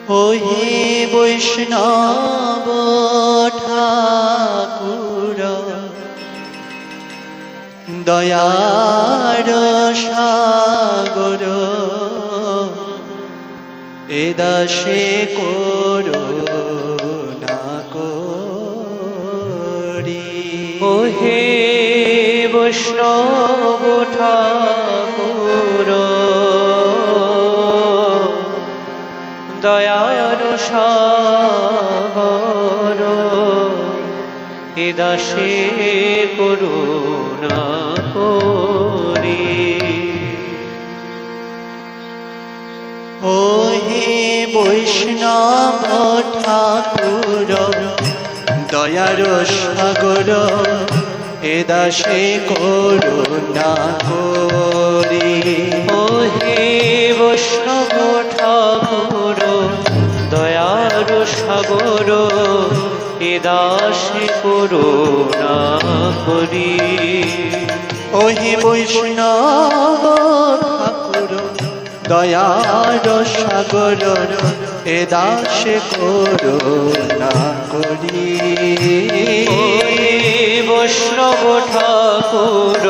ওহে বৈষ্ণব ঠাকুর দয়ার সাগর এ দাসে করুণা করি। ওহে বৈষ্ণব ঠাকুর দয়ার সাগর এ দাসে করুণা করি। ওহে বৈষ্ণব ঠাকুর দয়ার সাগর এ দাসে করুণা করি। ওহে বৈষ্ণব ঠাকুর দয়ার সাগর এ দাসে করুণা করি। ওহে বৈষ্ণব ঠাকুর দয়ার সাগর এ দাসে করুণা করি। ওহে বৈষ্ণব ঠাকুর